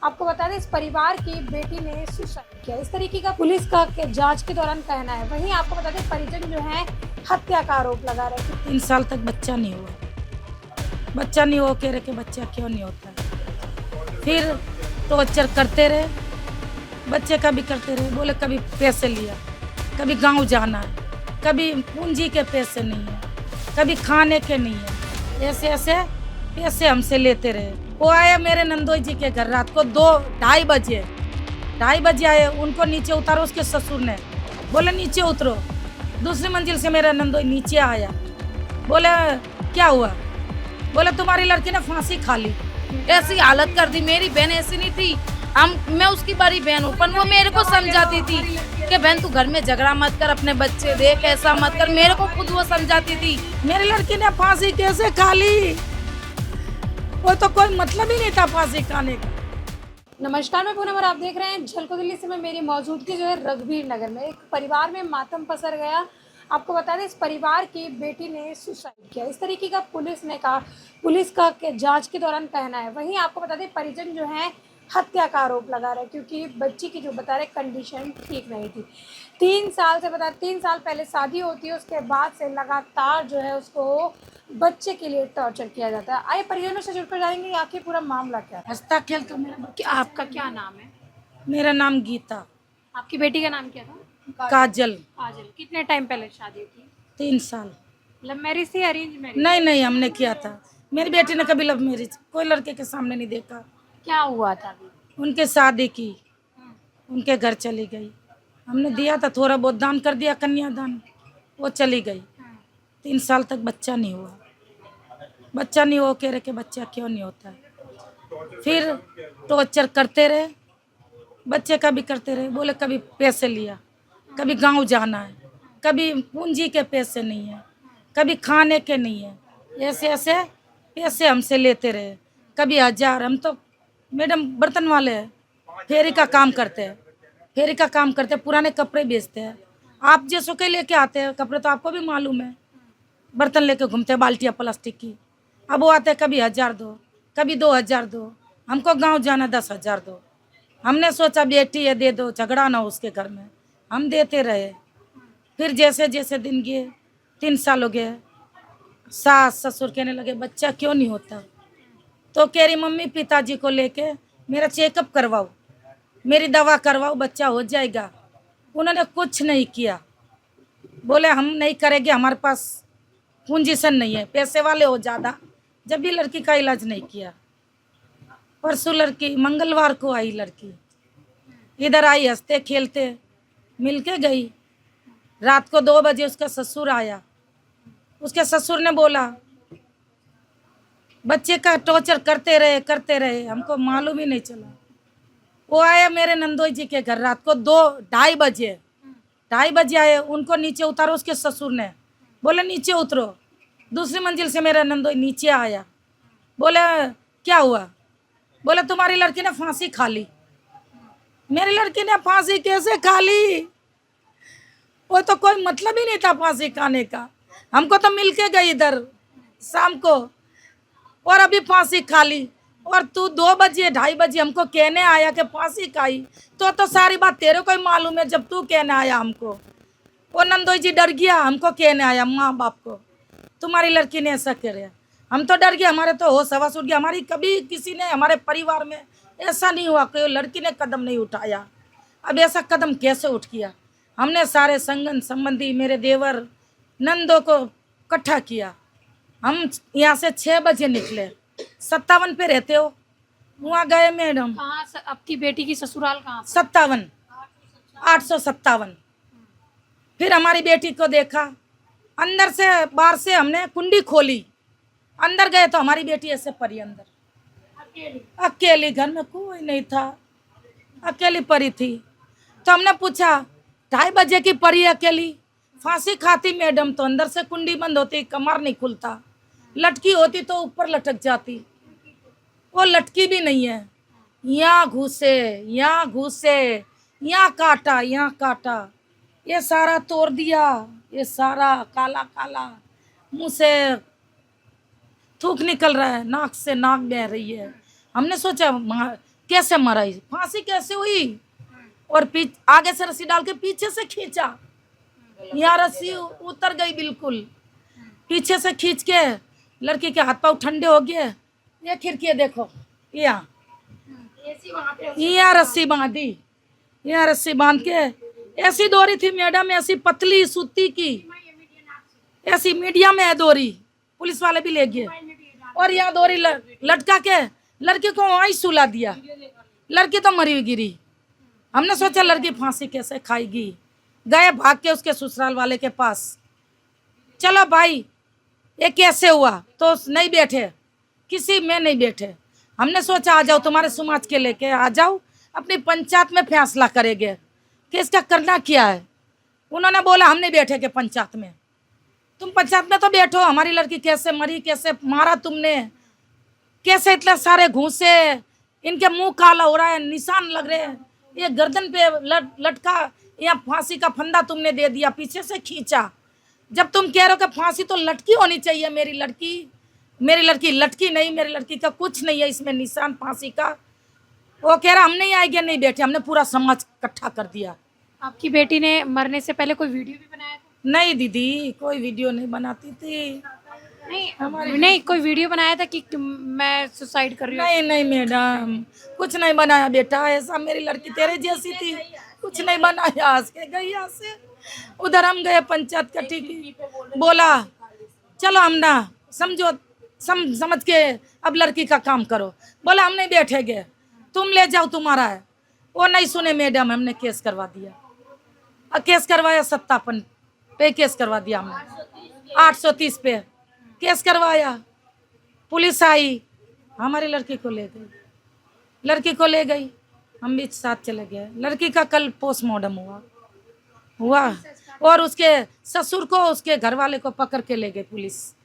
आपको बता दें, इस परिवार की बेटी ने सुसाइड किया, इस तरीके का पुलिस का जांच के दौरान कहना है। वहीं आपको बता दें, परिजन जो है हत्या का आरोप लगा रहे थे। 3 साल तक बच्चा नहीं हुआ, बच्चा नहीं हो कह रहे कि बच्चा क्यों नहीं होता है। फिर टॉर्चर करते रहे, बच्चे का भी करते रहे। बोले कभी पैसे लिया, कभी गांव जाना है, कभी पूंजी के पैसे नहीं है, कभी खाने के नहीं है। ऐसे ऐसे पैसे हमसे लेते रहे। वो आए मेरे नंदोई जी के घर रात को 2-2:30 बजे आए। उनको नीचे उतारो उसके ससुर ने, बोले नीचे उतरो। दूसरी मंजिल से मेरा नंदोई नीचे आया, बोले क्या हुआ? बोले तुम्हारी लड़की ने फांसी खा ली। ऐसी हालत कर दी। मेरी बहन ऐसी नहीं थी, मैं उसकी बड़ी बहन हूँ, पर वो मेरे को समझाती थी कि बहन तू घर में झगड़ा मत कर, अपने बच्चे देख, ऐसा मत कर। मेरे को खुद वो समझाती थी। मेरी लड़की ने फांसी कैसे खा ली? वो तो कोई मतलब ही नहीं था फांसी खाने का। नमस्कार, मैं पूनम और आप देख रहे हैं झलको दिल्ली से। मैं मेरी मौजूदगी जो है रघुवीर नगर में एक परिवार में मातम पसर गया। आपको बता दें, इस परिवार की बेटी ने सुसाइड किया, इस तरीके का पुलिस का जांच के दौरान कहना है। वहीं आपको बता दें, परिजन जो है हत्या का आरोप लगा रहे हैं, क्योंकि बच्ची की जो बता रहे कंडीशन ठीक नहीं थी। 3 साल पहले शादी होती है, उसके बाद से लगातार जो है उसको बच्चे के लिए टॉर्चर किया जाता है। आइए परिजनों से जुड़कर जाएंगे आखिर पूरा मामला क्या है। हंसता खेलता मेरा बच्चा। आपका क्या नाम है? मेरा नाम गीता। आपकी बेटी का नाम क्या था? काजल। काजल। कितने टाइम पहले शादी हुई थी? 3 साल। लव मैरिज थी, अरेंज मैरिज? नहीं नहीं, हमने किया था। मेरी बेटी ने कभी लव मैरिज कोई लड़के के सामने नहीं देखा। क्या हुआ था अभी? उनके शादी की, उनके घर चली गई। हमने दिया था, थोड़ा बहुत दान कर दिया, कन्यादान, वो चली गई। 3 साल तक बच्चा नहीं हुआ, बच्चा नहीं हो कह रहे कि बच्चा क्यों नहीं होता है। फिर टॉर्चर करते रहे, बच्चे का भी करते रहे। बोले कभी पैसे लिया, कभी गांव जाना है, कभी पूंजी के पैसे नहीं है, कभी खाने के नहीं है। ऐसे ऐसे पैसे हमसे लेते रहे। कभी 1000। हम तो मैडम बर्तन वाले हैं, फेरी का काम करते हैं, फेरी का काम करते हैं, पुराने कपड़े बेचते हैं। आप जैसों के लेके आते हैं कपड़े, तो आपको भी मालूम है। बर्तन लेके घूमते हैं, बाल्टियाँ प्लास्टिक की। अब वो आते हैं कभी 1000 दो, कभी 2000 दो। हमको गांव जाना 10,000 दो। हमने सोचा बेटी है दे दो, झगड़ा ना हो उसके घर में। हम देते रहे। फिर जैसे जैसे दिन गए, 3 साल हो गए, सास ससुर कहने लगे बच्चा क्यों नहीं होता। तो कह रही मम्मी पिताजी को लेके मेरा चेकअप करवाओ, मेरी दवा करवाओ, बच्चा हो जाएगा। उन्होंने कुछ नहीं किया। बोले हम नहीं करेंगे, हमारे पास पूंजीशन नहीं है, पैसे वाले हो ज़्यादा। जब भी लड़की का इलाज नहीं किया। परसों लड़की, मंगलवार को आई लड़की, इधर आई, हंसते खेलते मिलके गई। रात को 2 बजे उसका ससुर आया। उसके ससुर ने बोला बच्चे का टॉर्चर करते रहे, हमको मालूम ही नहीं चला। वो आया मेरे नंदोई जी के घर रात को 2-2:30 बजे आए। उनको नीचे उतारो उसके ससुर ने, बोले नीचे उतरो। दूसरी मंजिल से मेरा नंदोई नीचे आया, बोले क्या हुआ? बोले तुम्हारी लड़की ने फांसी खा ली। मेरी लड़की ने फांसी कैसे खा ली? वो तो कोई मतलब ही नहीं था फांसी खाने का। हमको तो मिल के गई इधर शाम को, और अभी फांसी खा ली। और तू 2-2:30 हमको कहने आया कि फांसी खाई, तो सारी बात तेरे को ही मालूम है। जब तू कहने आया हमको, वो नंदोई जी डर गया, हमको कहने आया माँ बाप को तुम्हारी लड़की ने ऐसा करे। हम तो डर गए, हमारे तो होश हवास उठ गया। हमारी कभी किसी ने हमारे परिवार में ऐसा नहीं हुआ कि लड़की ने कदम नहीं उठाया। अब ऐसा कदम कैसे उठ गया? हमने सारे संगन संबंधी, मेरे देवर नंदों को इकट्ठा किया। हम यहाँ से 6 बजे निकले। 57 पे रहते हो, वहाँ गए मैडम। कहाँ आपकी बेटी की ससुराल कहाँ? 57, 857। फिर हमारी बेटी को देखा, अंदर से बाहर से हमने कुंडी खोली, अंदर गए तो हमारी बेटी ऐसे पड़ी अंदर, अकेली। घर में कोई नहीं था, अकेली पड़ी थी। तो हमने पूछा 2:30 बजे की पड़ी अकेली, फांसी खाती मैडम तो अंदर से कुंडी बंद होती, कमर नहीं खुलता, लटकी होती तो ऊपर लटक जाती। वो लटकी भी नहीं है। यहाँ घुसे, यहाँ घुसे, यहाँ काटा, यहाँ काटा, ये सारा तोड़ दिया, ये सारा काला काला। मुंह से थूक निकल रहा है, नाक से नाक बह रही है। हमने सोचा कैसे मराई, फांसी कैसे हुई, और आगे से रस्सी डाल के पीछे से खींचा, यहाँ रस्सी उतर गई बिल्कुल, पीछे से खींच के लड़की के हाथ पाँव ठंडे हो गए। ये खिड़की देखो, यहाँ रस्सी बांधी, यहाँ रस्सी बांध के ऐसी डोरी थी मैडम, ऐसी पतली सूती की, ऐसी मीडिया में है डोरी, पुलिस वाले भी ले गए, और यहाँ डोरी लटका के लड़की को वहीं सुला दिया। लड़की तो मरी हुई गिरी। हमने सोचा लड़की फांसी कैसे खाएगी, गए भाग के उसके ससुराल वाले के पास। चलो भाई ये कैसे हुआ, तो नहीं बैठे, किसी में नहीं बैठे। हमने सोचा आ जाओ तुम्हारे समाज के लेके आ जाओ, अपनी पंचायत में फैसला करेंगे कि इसका करना क्या है। उन्होंने बोला हम नहीं बैठेंगे पंचायत में, तुम पंचायत में तो बैठो, हमारी लड़की कैसे मरी, कैसे मारा तुमने, कैसे इतने सारे घूसे, इनके मुंह काला हो रहा है, निशान लग रहे हैं, ये गर्दन पे लटका, या फांसी का फंदा तुमने दे दिया, पीछे से खींचा। जब तुम कह रहे हो कि फांसी तो लटकी होनी चाहिए, मेरी लड़की लटकी नहीं, मेरी लड़की का कुछ नहीं है इसमें निशान फांसी का। वो कह रहा हम नहीं आएंगे, नहीं बैठे, हमने पूरा समाज इकट्ठा कर दिया। आपकी बेटी ने मरने से पहले कोई वीडियो भी बनाया था? नहीं दीदी, कोई वीडियो नहीं बनाती थी। नहीं कोई वीडियो बनाया था कि मैं सुसाइड कर रही हूँ? नहीं मैडम, कुछ नहीं बनाया बेटा, ऐसा मेरी लड़की तेरे जैसी थी, कुछ नहीं बनाया। आज के गई यहाँ से, उधर हम गए पंचायत कटी की, बोला चलो हम ना समझो समझ के अब लड़की का काम करो। बोला हम नहीं बैठेंगे, तुम ले जाओ तुम्हारा है। वो नहीं सुने मैडम, हमने केस करवा दिया। केस करवाया, सत्तापन पे केस करवा दिया हमने, 830 पे केस करवाया। पुलिस आई, हमारी लड़की को ले गई, हम भी साथ चले गए। लड़की का कल पोस्टमार्टम हुआ और उसके ससुर को, उसके घर वाले को पकड़ के ले गई पुलिस।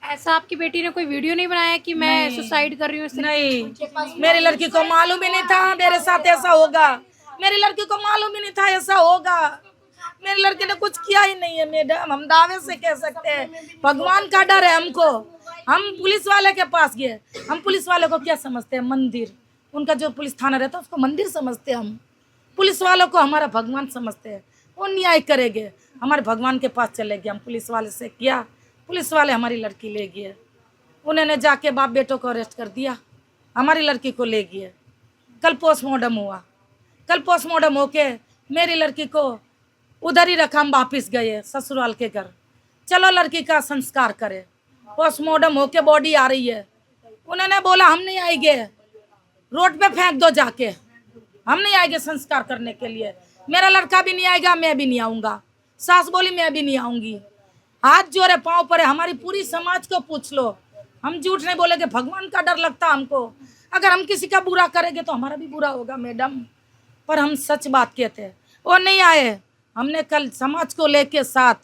ऐसा आपकी बेटी ने कोई वीडियो नहीं बनाया कि मैं सुसाइड कर रही हूँ? नहीं, मेरी लड़की को मालूम ही नहीं था मेरे साथ ऐसा होगा, मेरी लड़की को मालूम ही नहीं था ऐसा होगा। मेरी लड़की ने कुछ किया ही नहीं है मैडम, हम दावे से कह सकते हैं। भगवान का डर है हमको। हम पुलिस वाले के पास गए, हम पुलिस वाले को क्या समझते हैं, मंदिर, उनका जो पुलिस थाना रहता है उसको मंदिर समझते हैं हम। पुलिस वालों को हमारा भगवान समझते हैं, वो न्याय करेंगे। हमारे भगवान के पास चले गए हम, पुलिस वाले से किया, पुलिस वाले हमारी लड़की ले गए। उन्होंने जाके बाप बेटों को अरेस्ट कर दिया, हमारी लड़की को ले गए। कल पोस्टमार्टम हुआ, कल पोस्टमार्टम होके मेरी लड़की को उधर ही रखा, हम वापिस गए ससुराल के घर। चलो लड़की का संस्कार करे। पोस्टमार्टम होके बॉडी आ रही है, उन्होंने बोला हम नहीं आएंगे, रोड पे फेंक दो जाके, हम नहीं आएंगे संस्कार करने के लिए। मेरा लड़का भी नहीं आएगा, मैं भी नहीं आऊँगा। सास बोली मैं भी नहीं आऊँगी। हाथ जोड़े, पाँव पड़े, हमारी पूरी समाज को पूछ लो, हम झूठ नहीं बोलेंगे। भगवान का डर लगता हमको, अगर हम किसी का बुरा करेंगे तो हमारा भी बुरा होगा मैडम। पर हम सच बात कहते हैं, वो नहीं आए। हमने कल समाज को लेके साथ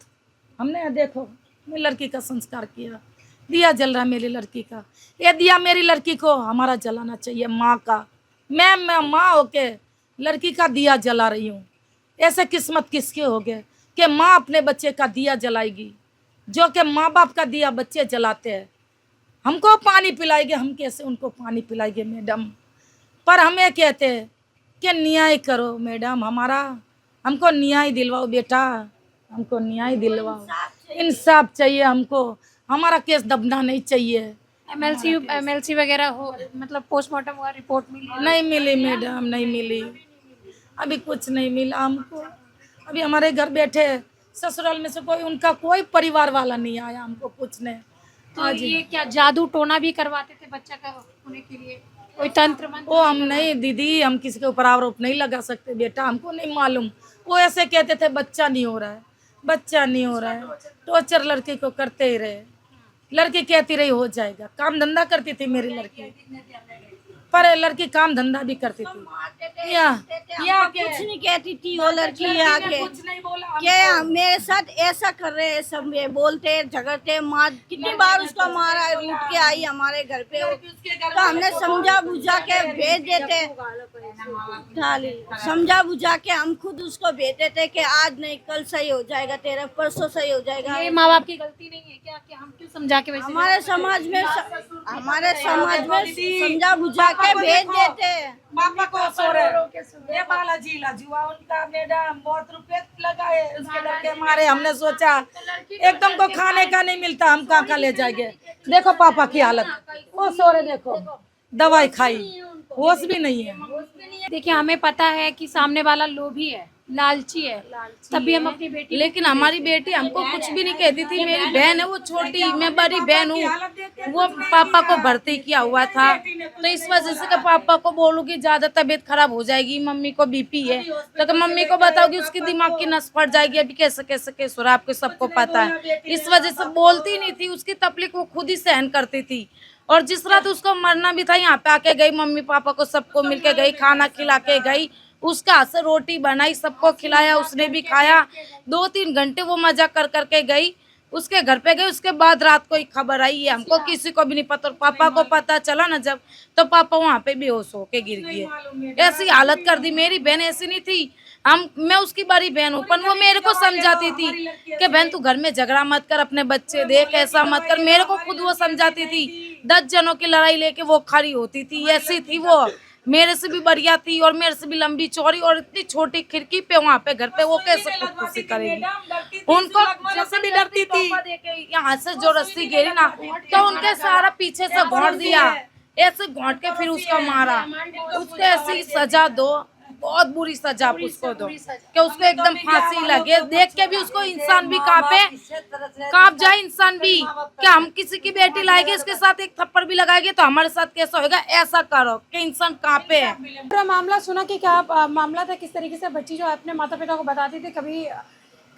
हमने देखो मेरी लड़की का संस्कार किया, दिया जल रहा मेरी लड़की का। ये दिया मेरी लड़की को हमारा जलाना चाहिए, माँ का। मैं माँ होके लड़की का दिया जला रही हूँ। ऐसे किस्मत किसके हो गए कि माँ अपने बच्चे का दिया जलाएगी, जो कि माँ बाप का दिया बच्चे जलाते हैं। हमको पानी पिलाएंगे, हम कैसे उनको पानी पिलाएंगे मैडम। पर हमें कहते हैं कि न्याय करो मैडम, हमारा हमको न्याय दिलवाओ बेटा, हमको न्याय दिलवाओ, इंसाफ चाहिए हमको, हमारा केस दबना नहीं चाहिए। एमएलसी वगैरह हो, मतलब पोस्टमार्टम हुआ, रिपोर्ट मिली? नहीं मिली मैडम, नहीं मिली, अभी कुछ नहीं मिला हमको। अभी हमारे घर बैठे ससुराल में से कोई, उनका कोई परिवार वाला नहीं आया हमको पूछने। तो ये क्या जादू टोना भी करवाते थे बच्चा का होने के लिए, कोई तंत्र मंत्र? वो हम नहीं दीदी, हम किसी के ऊपर आरोप नहीं लगा सकते बेटा, हमको नहीं मालूम। वो ऐसे कहते थे बच्चा नहीं हो रहा है, बच्चा नहीं हो रहा है, टॉर्चर लड़की को करते ही रहे। लड़की कहती रही हो जाएगा, काम धंधा करती थी मेरी लड़की, पर लड़की काम धंधा भी करती थी। या कुछ नहीं कहती थी वो लड़की आके क्या मेरे साथ ऐसा कर रहे हैं सब, ये बोलते झगड़ते, मार कितनी बार उसको मारा है, रूठ के आई हमारे घर पे। तो हमने समझा बुझा के भेज देते, समझा बुझा के हम खुद उसको भेजते थे कि आज नहीं कल सही हो जाएगा तेरा, परसों सही हो जाएगा। ये माँ बाप की गलती नहीं है क्या कि हम क्यों समझा के? वैसे हमारे समाज में समझा बुझा के भेज देते हैं। पापा को सो रहे ये बालाजी इलाज हुआ उनका, मैडम बहुत रुपए लगाए उसके डर के मारे हमने सोचा एकदम को खाने का नहीं मिलता, हम कहाँ ले जाएंगे। देखो पापा की हालत, वो सो रहे, देखो दवाई खाई, होश भी नहीं है। देखिए हमें पता है कि सामने वाला लोभी है, लालची है, तभी हम अपनी बेटी, लेकिन हमारी बेटी हमको कुछ भी नहीं कहती थी। मेरी बहन है, वो छोटी, मैं बड़ी बहन हूँ। वो पापा को भर्ती किया हुआ था, तो इस वजह से पापा को बोलूँ कि ज्यादा तबीयत खराब हो जाएगी, मम्मी को बीपी है, तो मम्मी को बताओगी उसकी दिमाग की नस फट जाएगी। अभी कैसे कैसे केस हो रहा है आपको सबको पता है। इस वजह से बोलती नहीं थी, उसकी तकलीफ वो खुद ही सहन करती थी। और जिस रात उसको मरना भी था, यहाँ पे आके गई, मम्मी पापा को सबको मिलके गई, खाना खिला के गई, उसका हाथ से रोटी बनाई, सबको खिलाया, उसने भी खाया। 2-3 घंटे वो मजा कर करके गई, उसके घर पे गई। उसके बाद रात को एक खबर आई है, हमको किसी को भी नहीं पता। पापा को पता चला ना जब, तो पापा वहाँ पे बेहोश होके गिर गए। ऐसी हालत कर दी। मेरी बहन ऐसी नहीं थी, मैं उसकी बड़ी बहन हूँ, पर वो मेरे को समझाती थी कि बहन तू घर में झगड़ा मत कर, अपने बच्चे देख, ऐसा मत कर। मेरे को खुद वो समझाती थी। 10 जनों की लड़ाई लेके वो खड़ी होती थी, ऐसी थी वो। मेरे से भी बढ़िया थी और मेरे से भी लंबी चौड़ी, और इतनी छोटी खिड़की पे वहाँ पे घर पे वो कैसे खुदकुशी करेगी। उनको जैसे भी डरती थी, यहाँ से जो रस्सी गिरी ना, तो उनके सारा पीछे से घोंट दिया, ऐसे घोंट के फिर उसका मारा। उसको ऐसी सजा दो, बहुत बुरी सजा उसको दो कि उसको एकदम फांसी लगे। देख के भी उसको इंसान भी कांप जाए इंसान भी, कि हम किसी की बेटी लाएंगे, इसके साथ एक थप्पड़ भी लगाएंगे तो हमारे साथ कैसा होगा। ऐसा करो कि इंसान कांपे। पूरा मामला सुना कि क्या मामला था, किस तरीके से बच्ची जो अपने माता पिता को बताती थी। कभी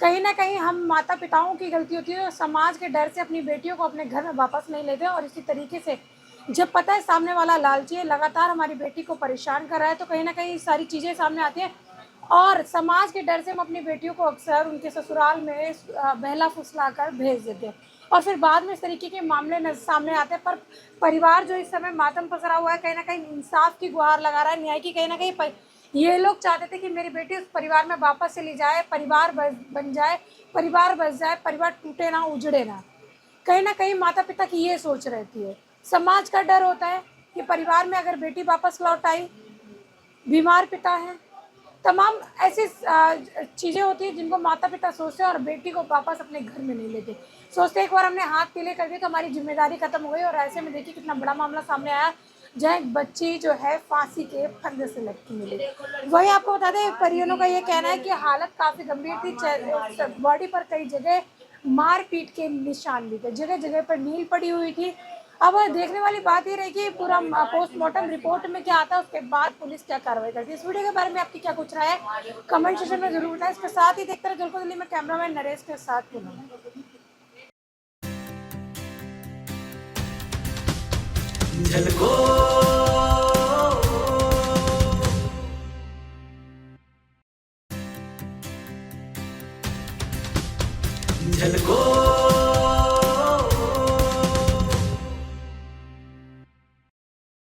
कहीं ना कहीं हम माता पिताओं की गलती होती है, समाज के डर से अपनी बेटियों को अपने घर में वापस नहीं लेते। और इसी तरीके से जब पता है सामने वाला लालची है, लगातार हमारी बेटी को परेशान कर रहा है, तो कहीं ना कहीं सारी चीज़ें सामने आती हैं। और समाज के डर से हम अपनी बेटियों को अक्सर उनके ससुराल में बहला फुसला कर भेज देते हैं, और फिर बाद में इस तरीके के मामले सामने आते हैं। पर परिवार जो इस समय मातम पसरा हुआ है, कहीं ना कहीं इंसाफ की गुहार लगा रहा है, न्याय की। कहीं ना कहीं ये लोग चाहते थे कि मेरी बेटी उस परिवार में वापस से ली जाए, परिवार बन जाए, परिवार बस जाए, परिवार टूटे ना, उजड़े ना। कहीं ना कहीं माता पिता की ये सोच रहती है। समाज का डर होता है कि परिवार में अगर बेटी वापस लौट आई, बीमार पिता है, तमाम ऐसी चीज़ें होती हैं जिनको माता पिता सोचते हैं और बेटी को वापस अपने घर में नहीं लेते। सोचते एक बार हमने हाथ पीले कर दिए तो हमारी जिम्मेदारी खत्म हो गई। और ऐसे में देखिए कितना बड़ा मामला सामने आया, जहाँ एक बच्ची जो है फांसी के फंदे से लटकी मिली। वही आपको बता दें, परिजनों का ये कहना है कि हालत काफ़ी गंभीर थी। बॉडी पर कई जगह मारपीट के निशान भी थे, जगह जगह पर नील पड़ी हुई थी। अब देखने वाली बात ये रही कि पूरा पोस्टमार्टम रिपोर्ट में क्या आता है, उसके बाद पुलिस क्या कार्रवाई करती है। इस वीडियो के बारे में आपकी क्या कुछ राय है, कमेंट सेक्शन में जरूर बताएं। इसके साथ ही देखते रहे झलको दिल्ली में कैमरामैन नरेश के साथ झलको